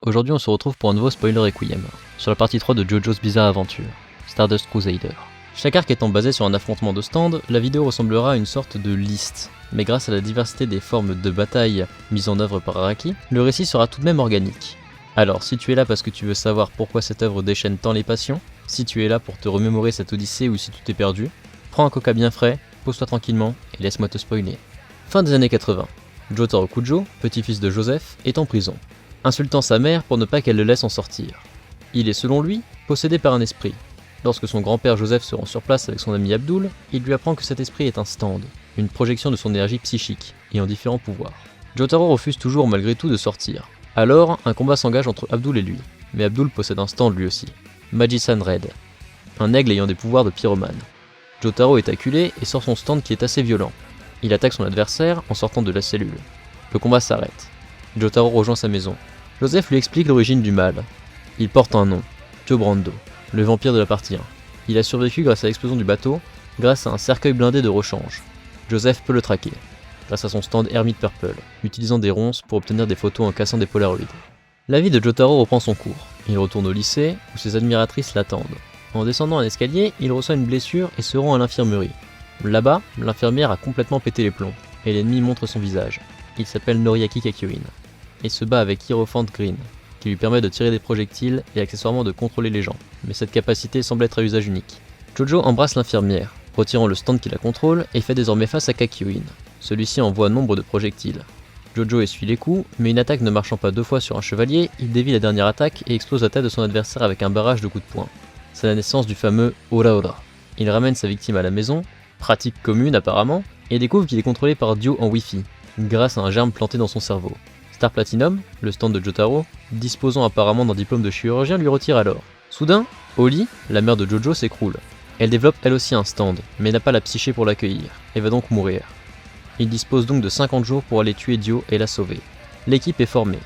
Aujourd'hui on se retrouve pour un nouveau spoiler Requiem, sur la partie 3 de JoJo's Bizarre Adventure, Stardust Crusader. Chaque arc étant basé sur un affrontement de stand, la vidéo ressemblera à une sorte de liste, mais grâce à la diversité des formes de bataille mises en œuvre par Araki, le récit sera tout de même organique. Alors si tu es là parce que tu veux savoir pourquoi cette œuvre déchaîne tant les passions, si tu es là pour te remémorer cette odyssée ou si tu t'es perdu, prends un coca bien frais, pose-toi tranquillement et laisse-moi te spoiler. Fin des années 80, Jotaro Kujo, petit-fils de Joseph, est en prison, insultant sa mère pour ne pas qu'elle le laisse en sortir. Il est selon lui possédé par un esprit. Lorsque son grand-père Joseph se rend sur place avec son ami Abdul, il lui apprend que cet esprit est un stand, une projection de son énergie psychique, ayant différents pouvoirs. Jotaro refuse toujours malgré tout de sortir. Alors, un combat s'engage entre Abdul et lui, mais Abdul possède un stand lui aussi, Magician Red, un aigle ayant des pouvoirs de pyromane. Jotaro est acculé et sort son stand qui est assez violent. Il attaque son adversaire en sortant de la cellule. Le combat s'arrête. Jotaro rejoint sa maison. Joseph lui explique l'origine du mal. Il porte un nom, Joe Brando, le vampire de la partie 1. Il a survécu grâce à l'explosion du bateau, grâce à un cercueil blindé de rechange. Joseph peut le traquer, grâce à son stand Hermit Purple, utilisant des ronces pour obtenir des photos en cassant des polaroids. La vie de Jotaro reprend son cours. Il retourne au lycée, où ses admiratrices l'attendent. En descendant un escalier, il reçoit une blessure et se rend à l'infirmerie. Là-bas, l'infirmière a complètement pété les plombs, et l'ennemi montre son visage. Il s'appelle Noriaki Kakyoin, et se bat avec Hierophant Green, qui lui permet de tirer des projectiles et accessoirement de contrôler les gens, mais cette capacité semble être à usage unique. Jojo embrasse l'infirmière, retirant le stand qui la contrôle, et fait désormais face à Kakyoin. Celui-ci envoie nombre de projectiles. Jojo essuie les coups, mais une attaque ne marchant pas deux fois sur un chevalier, il dévie la dernière attaque et explose la tête de son adversaire avec un barrage de coups de poing. C'est la naissance du fameux Ora Ora. Il ramène sa victime à la maison, pratique commune apparemment, et découvre qu'il est contrôlé par Dio en Wi-Fi, grâce à un germe planté dans son cerveau. Star Platinum, le stand de Jotaro, disposant apparemment d'un diplôme de chirurgien, lui retire alors. Soudain, Oli, la mère de Jojo, s'écroule. Elle développe elle aussi un stand, mais n'a pas la psyché pour l'accueillir, et va donc mourir. Il dispose donc de 50 jours pour aller tuer Dio et la sauver. L'équipe est formée.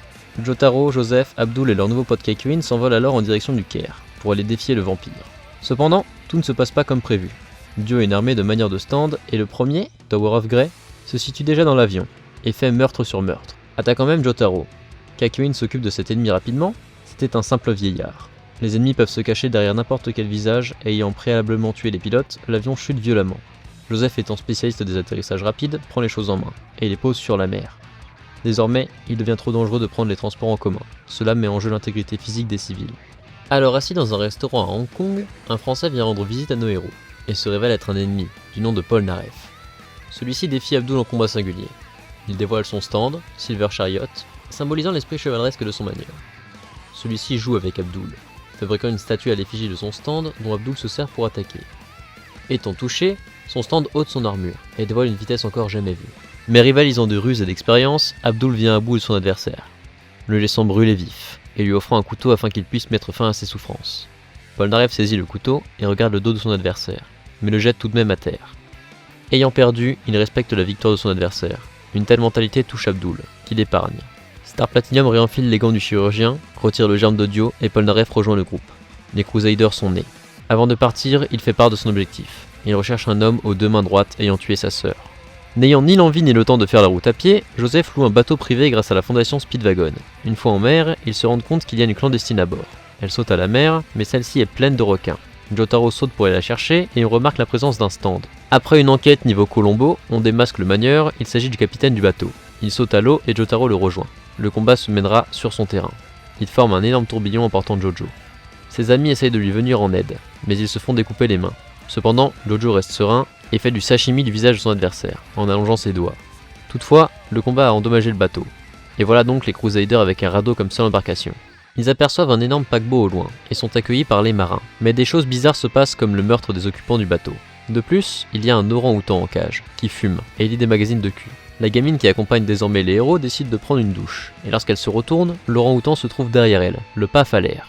Jotaro, Joseph, Abdul et leur nouveau pote Kakyoin s'envolent alors en direction du Caire, pour aller défier le vampire. Cependant, tout ne se passe pas comme prévu. Dio est une armée de manières de stand, et le premier, Tower of Grey, se situe déjà dans l'avion, et fait meurtre sur meurtre, attaquant même Jotaro. Kakyoin s'occupe de cet ennemi rapidement, c'était un simple vieillard. Les ennemis peuvent se cacher derrière n'importe quel visage, et ayant préalablement tué les pilotes, l'avion chute violemment. Joseph étant spécialiste des atterrissages rapides, prend les choses en main, et les pose sur la mer. Désormais, il devient trop dangereux de prendre les transports en commun, cela met en jeu l'intégrité physique des civils. Alors assis dans un restaurant à Hong Kong, un Français vient rendre visite à nos héros, et se révèle être un ennemi, du nom de Paul Naref. Celui-ci défie Abdul en combat singulier. Il dévoile son stand, Silver Chariot, symbolisant l'esprit chevaleresque de son manieur. Celui-ci joue avec Abdul, fabriquant une statue à l'effigie de son stand dont Abdul se sert pour attaquer. Étant touché, son stand ôte son armure et dévoile une vitesse encore jamais vue. Mais rivalisant de ruse et d'expérience, Abdul vient à bout de son adversaire, le laissant brûler vif et lui offrant un couteau afin qu'il puisse mettre fin à ses souffrances. Paul Narev saisit le couteau et regarde le dos de son adversaire, mais le jette tout de même à terre. Ayant perdu, il respecte la victoire de son adversaire. Une telle mentalité touche Abdul, qui l'épargne. Star Platinum réenfile les gants du chirurgien, retire le germe d'Audio et Paul Narev rejoint le groupe. Les Crusaders sont nés. Avant de partir, il fait part de son objectif. Il recherche un homme aux deux mains droites ayant tué sa sœur. N'ayant ni l'envie ni le temps de faire la route à pied, Joseph loue un bateau privé grâce à la fondation Speedwagon. Une fois en mer, ils se rendent compte qu'il y a une clandestine à bord. Elle saute à la mer, mais celle-ci est pleine de requins. Jotaro saute pour aller la chercher et on remarque la présence d'un stand. Après une enquête niveau Colombo, on démasque le manieur, il s'agit du capitaine du bateau. Il saute à l'eau et Jotaro le rejoint. Le combat se mènera sur son terrain. Il forme un énorme tourbillon emportant Jojo. Ses amis essayent de lui venir en aide, mais ils se font découper les mains. Cependant, Jojo reste serein et fait du sashimi du visage de son adversaire, en allongeant ses doigts. Toutefois, le combat a endommagé le bateau. Et voilà donc les Crusaders avec un radeau comme seule embarcation. Ils aperçoivent un énorme paquebot au loin, et sont accueillis par les marins. Mais des choses bizarres se passent comme le meurtre des occupants du bateau. De plus, il y a un orang-outan en cage, qui fume, et lit des magazines de cul. La gamine qui accompagne désormais les héros décide de prendre une douche, et lorsqu'elle se retourne, l'orang-outan se trouve derrière elle, le paf à l'air.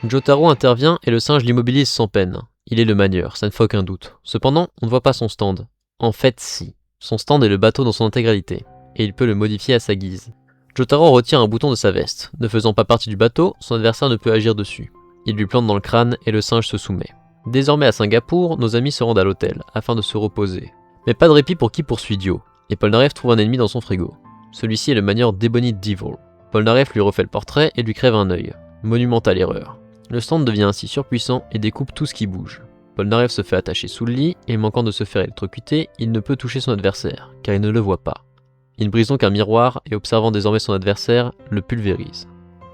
Jotaro intervient et le singe l'immobilise sans peine. Il est le manieur, ça ne fait aucun doute. Cependant, on ne voit pas son stand. En fait, si. Son stand est le bateau dans son intégralité, et il peut le modifier à sa guise. Jotaro retire un bouton de sa veste. Ne faisant pas partie du bateau, son adversaire ne peut agir dessus. Il lui plante dans le crâne et le singe se soumet. Désormais à Singapour, nos amis se rendent à l'hôtel, afin de se reposer. Mais pas de répit pour qui poursuit Dio, et Polnareff trouve un ennemi dans son frigo. Celui-ci est le manieur d'Ebony Devil. Polnareff lui refait le portrait et lui crève un œil. Monumentale erreur. Le stand devient ainsi surpuissant et découpe tout ce qui bouge. Polnareff se fait attacher sous le lit et manquant de se faire électrocuter, il ne peut toucher son adversaire, car il ne le voit pas. Il brise donc un miroir et observant désormais son adversaire, le pulvérise.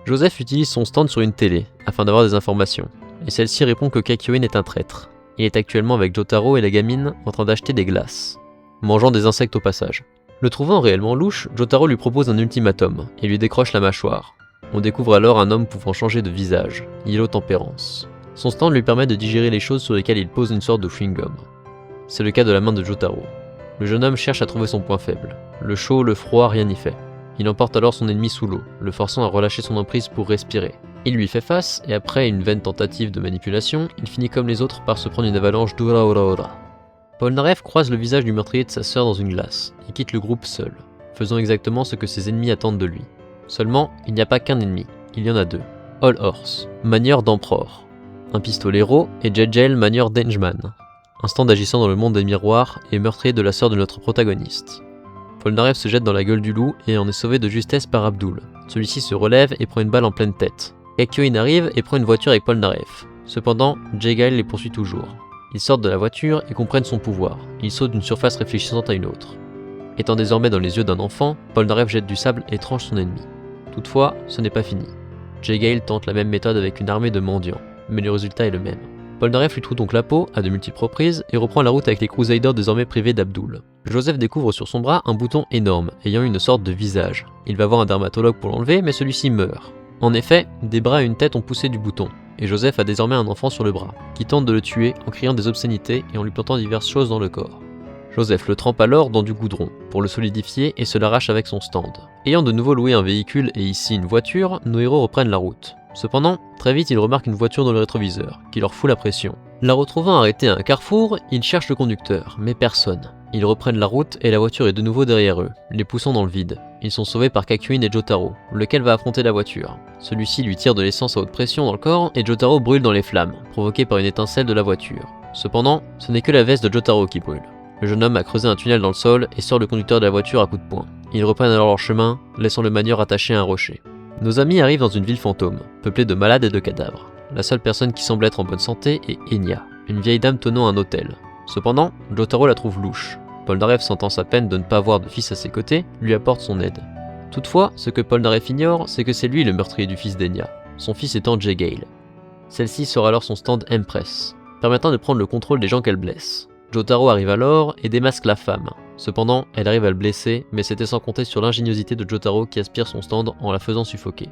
Joseph utilise son stand sur une télé, afin d'avoir des informations, et celle-ci répond que Kakyoin est un traître. Il est actuellement avec Jotaro et la gamine en train d'acheter des glaces, mangeant des insectes au passage. Le trouvant réellement louche, Jotaro lui propose un ultimatum et lui décroche la mâchoire. On découvre alors un homme pouvant changer de visage, Yellow Tempérance. Son stand lui permet de digérer les choses sur lesquelles il pose une sorte de chewing-gum. C'est le cas de la main de Jotaro. Le jeune homme cherche à trouver son point faible. Le chaud, le froid, rien n'y fait. Il emporte alors son ennemi sous l'eau, le forçant à relâcher son emprise pour respirer. Il lui fait face, et après une vaine tentative de manipulation, il finit comme les autres par se prendre une avalanche d'Ora Ora Ora. Polnareff croise le visage du meurtrier de sa sœur dans une glace, et quitte le groupe seul, faisant exactement ce que ses ennemis attendent de lui. Seulement, il n'y a pas qu'un ennemi, il y en a deux. All Horse, manière d'Emperor. Un pistolero, et Jejel, manière d'Hengeman. Un stand agissant dans le monde des miroirs, et meurtrier de la sœur de notre protagoniste. Polnareff se jette dans la gueule du loup et en est sauvé de justesse par Abdul. Celui-ci se relève et prend une balle en pleine tête. Kakyoin arrive et prend une voiture avec Polnareff. Cependant, J-Guile les poursuit toujours. Ils sortent de la voiture et comprennent son pouvoir. Ils sautent d'une surface réfléchissante à une autre. Étant désormais dans les yeux d'un enfant, Polnareff jette du sable et tranche son ennemi. Toutefois, ce n'est pas fini. J-Guile tente la même méthode avec une armée de mendiants, mais le résultat est le même. Polnareff lui trouve donc la peau à de multiples reprises et reprend la route avec les Crusaders désormais privés d'Abdul. Joseph découvre sur son bras un bouton énorme, ayant une sorte de visage. Il va voir un dermatologue pour l'enlever, mais celui-ci meurt. En effet, des bras et une tête ont poussé du bouton, et Joseph a désormais un enfant sur le bras, qui tente de le tuer en criant des obscénités et en lui plantant diverses choses dans le corps. Joseph le trempe alors dans du goudron, pour le solidifier et se l'arrache avec son stand. Ayant de nouveau loué un véhicule et ici une voiture, nos héros reprennent la route. Cependant, très vite ils remarquent une voiture dans le rétroviseur, qui leur fout la pression. La retrouvant arrêtée à un carrefour, ils cherchent le conducteur, mais personne. Ils reprennent la route et la voiture est de nouveau derrière eux, les poussant dans le vide. Ils sont sauvés par Kakyoin et Jotaro, lequel va affronter la voiture. Celui-ci lui tire de l'essence à haute pression dans le corps et Jotaro brûle dans les flammes, provoquées par une étincelle de la voiture. Cependant, ce n'est que la veste de Jotaro qui brûle. Le jeune homme a creusé un tunnel dans le sol et sort le conducteur de la voiture à coups de poing. Ils reprennent alors leur chemin, laissant le manieur attaché à un rocher. Nos amis arrivent dans une ville fantôme, peuplée de malades et de cadavres. La seule personne qui semble être en bonne santé est Enya, une vieille dame tenant un hôtel. Cependant, Jotaro la trouve louche. Polnareff, sentant sa peine de ne pas avoir de fils à ses côtés, lui apporte son aide. Toutefois, ce que Polnareff ignore, c'est que c'est lui le meurtrier du fils d'Enya, son fils étant J-Guile. Celle-ci sort alors son stand Empress, permettant de prendre le contrôle des gens qu'elle blesse. Jotaro arrive alors et démasque la femme. Cependant, elle arrive à le blesser, mais c'était sans compter sur l'ingéniosité de Jotaro qui aspire son stand en la faisant suffoquer.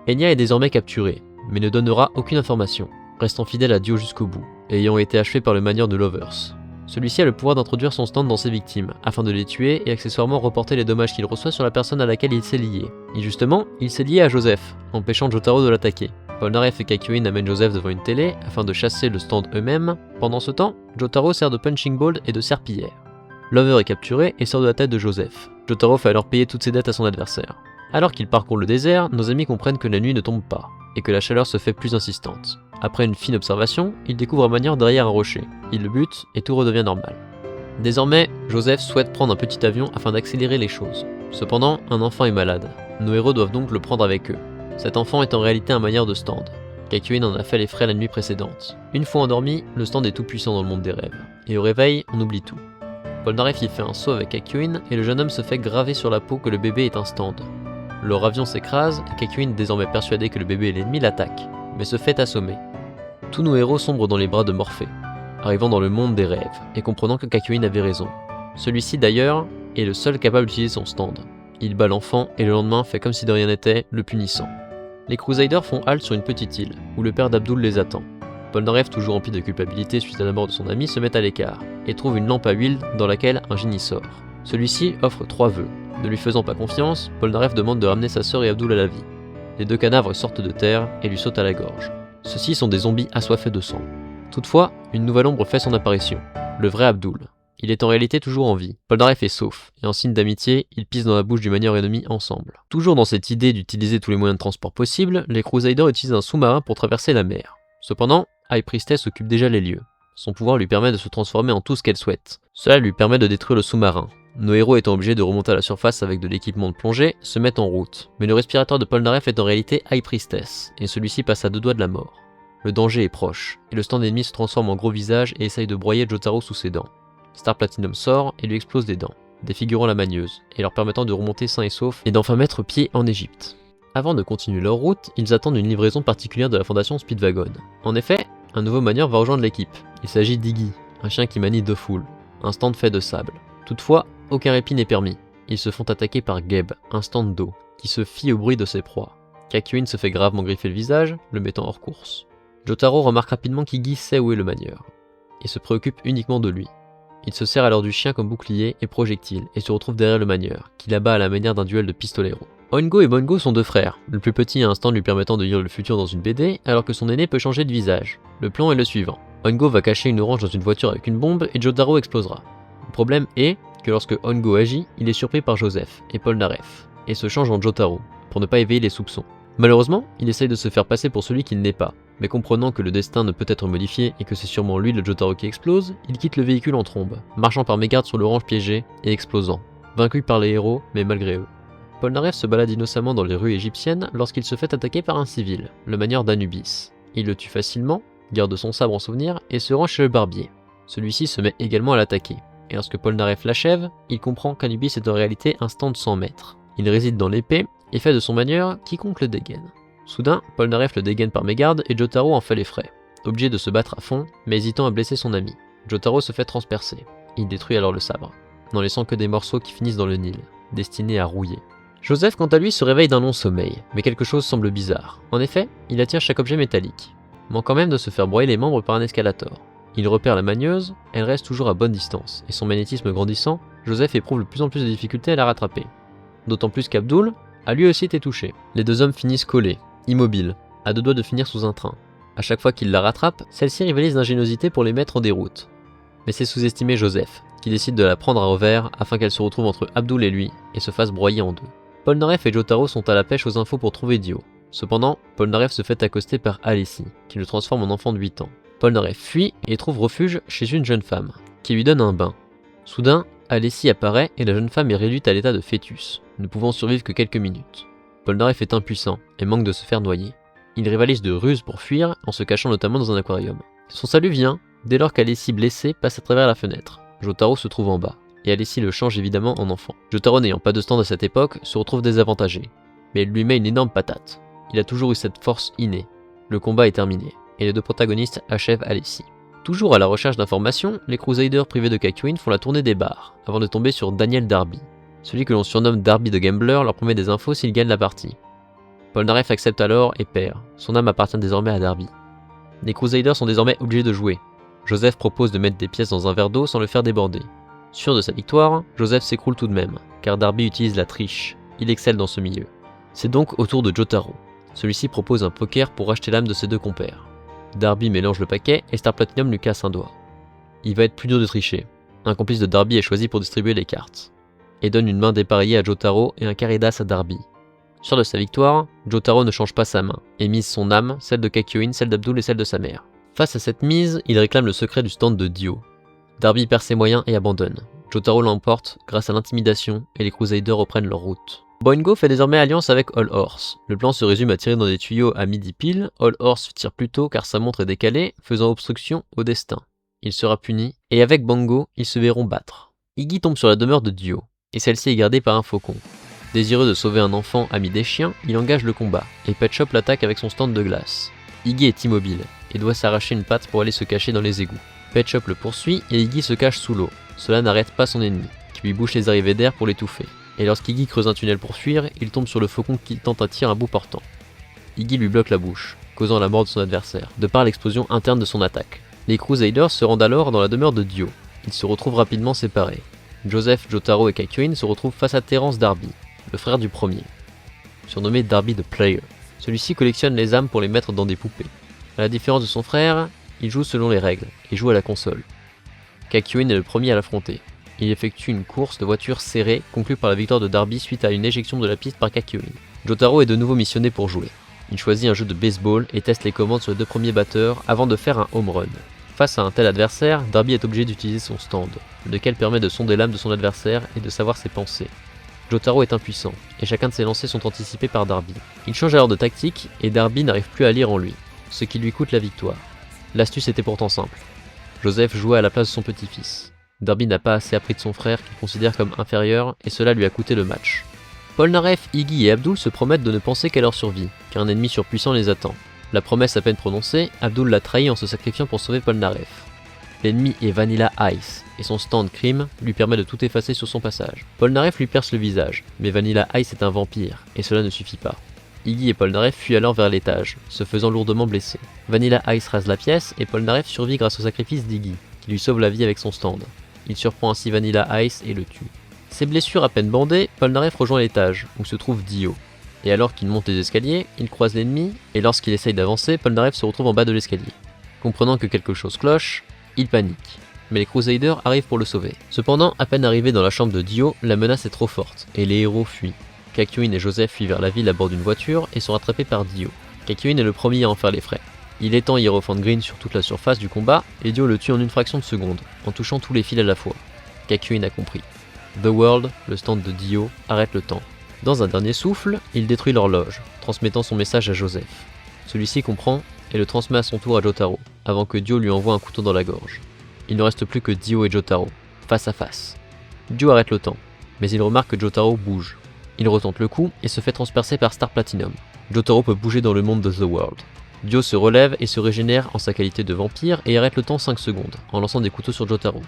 Enya est désormais capturée, mais ne donnera aucune information, restant fidèle à Dio jusqu'au bout, et ayant été achevé par le manieur de Lovers. Celui-ci a le pouvoir d'introduire son stand dans ses victimes, afin de les tuer et accessoirement reporter les dommages qu'il reçoit sur la personne à laquelle il s'est lié. Et justement, il s'est lié à Joseph, empêchant Jotaro de l'attaquer. Polnareff et Kakyoin amènent Joseph devant une télé afin de chasser le stand eux-mêmes. Pendant ce temps, Jotaro sert de punching ball et de serpillière. Lover est capturé et sort de la tête de Joseph. Jotaro fait alors payer toutes ses dettes à son adversaire. Alors qu'ils parcourent le désert, nos amis comprennent que la nuit ne tombe pas, et que la chaleur se fait plus insistante. Après une fine observation, ils découvrent un manieur derrière un rocher. Ils le butent et tout redevient normal. Désormais, Joseph souhaite prendre un petit avion afin d'accélérer les choses. Cependant, un enfant est malade. Nos héros doivent donc le prendre avec eux. Cet enfant est en réalité un manieur de stand. Kakyoin en a fait les frais la nuit précédente. Une fois endormi, le stand est tout puissant dans le monde des rêves. Et au réveil, on oublie tout. Polnareff y fait un saut avec Kakyoin et le jeune homme se fait graver sur la peau que le bébé est un stand. Leur avion s'écrase et Kakyoin, désormais persuadé que le bébé est l'ennemi, l'attaque, mais se fait assommer. Tous nos héros sombrent dans les bras de Morphée, arrivant dans le monde des rêves et comprenant que Kakyoin avait raison. Celui-ci d'ailleurs est le seul capable d'utiliser son stand. Il bat l'enfant et le lendemain fait comme si de rien n'était, le punissant. Les Crusaders font halte sur une petite île, où le père d'Abdul les attend. Polnareff, toujours rempli de culpabilité suite à la mort de son ami, se met à l'écart, et trouve une lampe à huile dans laquelle un génie sort. Celui-ci offre 3 vœux. Ne lui faisant pas confiance, Polnareff demande de ramener sa sœur et Abdul à la vie. Les 2 cadavres sortent de terre et lui sautent à la gorge. Ceux-ci sont des zombies assoiffés de sang. Toutefois, une nouvelle ombre fait son apparition, le vrai Abdul. Il est en réalité toujours en vie. Polnareff est sauf, et en signe d'amitié, ils pissent dans la bouche du manieur ennemi ensemble. Toujours dans cette idée d'utiliser tous les moyens de transport possibles, les Crusaders utilisent un sous-marin pour traverser la mer. Cependant, High Priestess occupe déjà les lieux. Son pouvoir lui permet de se transformer en tout ce qu'elle souhaite. Cela lui permet de détruire le sous-marin, Nos héros étant obligés de remonter à la surface avec de l'équipement de plongée, se mettent en route, mais le respirateur de Polnareff est en réalité High Priestess, et celui-ci passe à 2 doigts de la mort. Le danger est proche, et le stand ennemi se transforme en gros visage et essaye de broyer Jotaro sous ses dents. Star Platinum sort et lui explose des dents, défigurant la magneuse, et leur permettant de remonter sains et saufs et d'enfin mettre pied en Égypte. Avant de continuer leur route, ils attendent une livraison particulière de la fondation Speedwagon. En effet, un nouveau manieur va rejoindre l'équipe. Il s'agit d'Iggy, un chien qui manie 2 foules, un stand fait de sable. Toutefois, aucun répit n'est permis. Ils se font attaquer par Geb, un stand d'eau, qui se fie au bruit de ses proies. Kakyoin se fait gravement griffer le visage, le mettant hors course. Jotaro remarque rapidement qu'Iggy sait où est le manieur, et se préoccupe uniquement de lui. Il se sert alors du chien comme bouclier et projectile, et se retrouve derrière le manieur, qui l'abat à la manière d'un duel de pistolero. Oingo et Bongo sont 2 frères, le plus petit a un stand lui permettant de lire le futur dans une BD, alors que son aîné peut changer de visage. Le plan est le suivant. Oingo va cacher une orange dans une voiture avec une bombe et Jotaro explosera. Le problème est que lorsque Oingo agit, il est surpris par Joseph et Polnareff, et se change en Jotaro, pour ne pas éveiller les soupçons. Malheureusement, il essaye de se faire passer pour celui qu'il n'est pas, mais comprenant que le destin ne peut être modifié et que c'est sûrement lui le Jotaro qui explose, il quitte le véhicule en trombe, marchant par mégarde sur l'orange piégée et explosant, vaincu par les héros, mais malgré eux. Polnareff se balade innocemment dans les rues égyptiennes lorsqu'il se fait attaquer par un civil, le manieur d'Anubis. Il le tue facilement, garde son sabre en souvenir et se rend chez le barbier. Celui-ci se met également à l'attaquer, et lorsque Polnareff l'achève, il comprend qu'Anubis est en réalité un stand sans maître. Il réside dans l'épée et fait de son manieur quiconque le dégaine. Soudain, Polnareff le dégaine par mégarde et Jotaro en fait les frais. Obligé de se battre à fond, mais hésitant à blesser son ami. Jotaro se fait transpercer. Il détruit alors le sabre, n'en laissant que des morceaux qui finissent dans le Nil, destinés à rouiller. Joseph quant à lui se réveille d'un long sommeil, mais quelque chose semble bizarre. En effet, il attire chaque objet métallique, manquant même de se faire broyer les membres par un escalator. Il repère la magneuse, elle reste toujours à bonne distance, et son magnétisme grandissant, Joseph éprouve de plus en plus de difficultés à la rattraper. D'autant plus qu'Abdul a lui aussi été touché. Les 2 hommes finissent collés, immobiles, à 2 doigts de finir sous un train. À chaque fois qu'il la rattrape, celle-ci rivalise d'ingéniosité pour les mettre en déroute. Mais c'est sous-estimer Joseph, qui décide de la prendre à revers afin qu'elle se retrouve entre Abdul et lui, et se fasse broyer en 2. Polnareff et Jotaro sont à la pêche aux infos pour trouver Dio. Cependant, Polnareff se fait accoster par Alessi, qui le transforme en enfant de 8 ans. Polnareff fuit et trouve refuge chez une jeune femme, qui lui donne un bain. Soudain, Alessi apparaît et la jeune femme est réduite à l'état de fœtus, ne pouvant survivre que quelques minutes. Polnareff est impuissant et manque de se faire noyer. Il rivalise de ruses pour fuir, en se cachant notamment dans un aquarium. Son salut vient dès lors qu'Alessi blessée passe à travers la fenêtre. Jotaro se trouve en bas, et Alessi le change évidemment en enfant. Jotaro n'ayant pas de stand à cette époque, se retrouve désavantagé, mais elle lui met une énorme patate. Il a toujours eu cette force innée. Le combat est terminé, et les 2 protagonistes achèvent Alessi. Toujours à la recherche d'informations, les Crusaders privés de Kakyoin font la tournée des bars, avant de tomber sur Daniel Darby. Celui que l'on surnomme Darby the Gambler leur promet des infos s'il gagne la partie. Polnareff accepte alors et perd, son âme appartient désormais à Darby. Les Crusaders sont désormais obligés de jouer. Joseph propose de mettre des pièces dans un verre d'eau sans le faire déborder. Sûr de sa victoire, Joseph s'écroule tout de même, car Darby utilise la triche, il excelle dans ce milieu. C'est donc au tour de Jotaro. Celui-ci propose un poker pour racheter l'âme de ses 2 compères. Darby mélange le paquet et Star Platinum lui casse un doigt. Il va être plus dur de tricher. Un complice de Darby est choisi pour distribuer les cartes, et donne une main dépareillée à Jotaro et un carré d'as à Darby. Sûr de sa victoire, Jotaro ne change pas sa main, et mise son âme, celle de Kakyoin, celle d'Abdul et celle de sa mère. Face à cette mise, il réclame le secret du stand de Dio. Darby perd ses moyens et abandonne. Jotaro l'emporte grâce à l'intimidation et les Crusaders reprennent leur route. Boingo fait désormais alliance avec All Horse. Le plan se résume à tirer dans des tuyaux à midi pile. All Horse tire plus tôt car sa montre est décalée, faisant obstruction au destin. Il sera puni, et avec Bongo, ils se verront battre. Iggy tombe sur la demeure de Dio, et celle-ci est gardée par un faucon. Désireux de sauver un enfant ami des chiens, il engage le combat, et Pet Shop l'attaque avec son stand de glace. Iggy est immobile, et doit s'arracher une patte pour aller se cacher dans les égouts. Pet Shop le poursuit, et Iggy se cache sous l'eau. Cela n'arrête pas son ennemi, qui lui bouche les arrivées d'air pour l'étouffer. Et lorsqu'Iggy creuse un tunnel pour fuir, il tombe sur le faucon qui tente à tirer un bout portant. Iggy lui bloque la bouche, causant la mort de son adversaire, de par l'explosion interne de son attaque. Les Crusaders se rendent alors dans la demeure de Dio. Ils se retrouvent rapidement séparés. Joseph, Jotaro et Kakyoin se retrouvent face à Terence Darby, le frère du premier, surnommé Darby the Player. Celui-ci collectionne les âmes pour les mettre dans des poupées. À la différence de son frère, il joue selon les règles, et joue à la console. Kakyoin est le premier à l'affronter. Il effectue une course de voiture serrée, conclue par la victoire de Darby suite à une éjection de la piste par Kakyoin. Jotaro est de nouveau missionné pour jouer. Il choisit un jeu de baseball et teste les commandes sur les 2 premiers batteurs avant de faire un home run. face à un tel adversaire, Darby est obligé d'utiliser son stand, lequel permet de sonder l'âme de son adversaire et de savoir ses pensées. Jotaro est impuissant, et chacun de ses lancers sont anticipés par Darby. Il change alors de tactique, et Darby n'arrive plus à lire en lui, ce qui lui coûte la victoire. L'astuce était pourtant simple. Joseph jouait à la place de son petit-fils. Darby n'a pas assez appris de son frère qu'il considère comme inférieur, et cela lui a coûté le match. Polnareff, Iggy et Abdul se promettent de ne penser qu'à leur survie, car un ennemi surpuissant les attend. La promesse à peine prononcée, Abdul l'a trahi en se sacrifiant pour sauver Polnareff. L'ennemi est Vanilla Ice, et son stand crime lui permet de tout effacer sur son passage. Polnareff lui perce le visage, mais Vanilla Ice est un vampire, et cela ne suffit pas. Iggy et Polnareff fuient alors vers l'étage, se faisant lourdement blesser. Vanilla Ice rase la pièce, et Polnareff survit grâce au sacrifice d'Iggy, qui lui sauve la vie avec son stand. Il surprend ainsi Vanilla Ice et le tue. Ses blessures à peine bandées, Polnareff rejoint l'étage, où se trouve Dio. Et alors qu'il monte les escaliers, il croise l'ennemi, et lorsqu'il essaye d'avancer, Polnareff se retrouve en bas de l'escalier. Comprenant que quelque chose cloche, il panique. Mais les Crusaders arrivent pour le sauver. Cependant, à peine arrivé dans la chambre de Dio, la menace est trop forte, et les héros fuient. Kakyoin et Joseph fuient vers la ville à bord d'une voiture et sont rattrapés par Dio. Kakyoin est le premier à en faire les frais. Il étend Hierophant Green sur toute la surface du combat, et Dio le tue en une fraction de seconde, en touchant tous les fils à la fois. Kakyoin a compris. The World, le stand de Dio, arrête le temps. Dans un dernier souffle, il détruit l'horloge, transmettant son message à Joseph. Celui-ci comprend et le transmet à son tour à Jotaro, avant que Dio lui envoie un couteau dans la gorge. Il ne reste plus que Dio et Jotaro, face à face. Dio arrête le temps, mais il remarque que Jotaro bouge. Il retente le coup et se fait transpercer par Star Platinum. Jotaro peut bouger dans le monde de The World. Dio se relève et se régénère en sa qualité de vampire et arrête le temps 5 secondes, en lançant des couteaux sur Jotaro.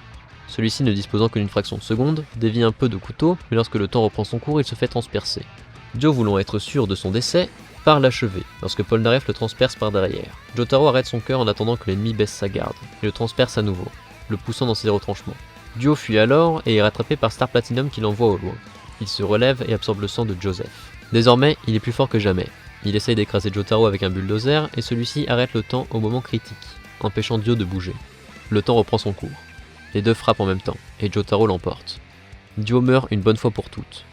Celui-ci, ne disposant que d'une fraction de seconde, dévie un peu de couteau, mais lorsque le temps reprend son cours, il se fait transpercer. Dio, voulant être sûr de son décès, part l'achever, lorsque Polnareff le transperce par derrière. Jotaro arrête son cœur en attendant que l'ennemi baisse sa garde, et le transperce à nouveau, le poussant dans ses retranchements. Dio fuit alors et est rattrapé par Star Platinum qui l'envoie au loin. Il se relève et absorbe le sang de Joseph. Désormais, il est plus fort que jamais. Il essaye d'écraser Jotaro avec un bulldozer, et celui-ci arrête le temps au moment critique, empêchant Dio de bouger. Le temps reprend son cours. Les deux frappent en même temps, et Jotaro l'emporte. Dio meurt une bonne fois pour toutes.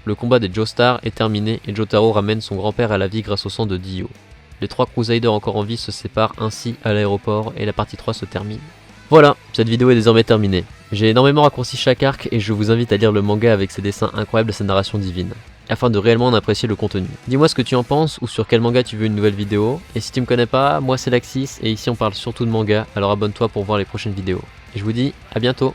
Le combat des Joestar est terminé et Jotaro ramène son grand-père à la vie grâce au sang de Dio. Les 3 Crusaders encore en vie se séparent ainsi à l'aéroport et la partie 3 se termine. Voilà, cette vidéo est désormais terminée. J'ai énormément raccourci chaque arc et je vous invite à lire le manga avec ses dessins incroyables et sa narration divine, afin de réellement en apprécier le contenu. Dis-moi ce que tu en penses ou sur quel manga tu veux une nouvelle vidéo. Et si tu me connais pas, moi c'est Laxis et ici on parle surtout de manga, alors abonne-toi pour voir les prochaines vidéos. Et je vous dis à bientôt.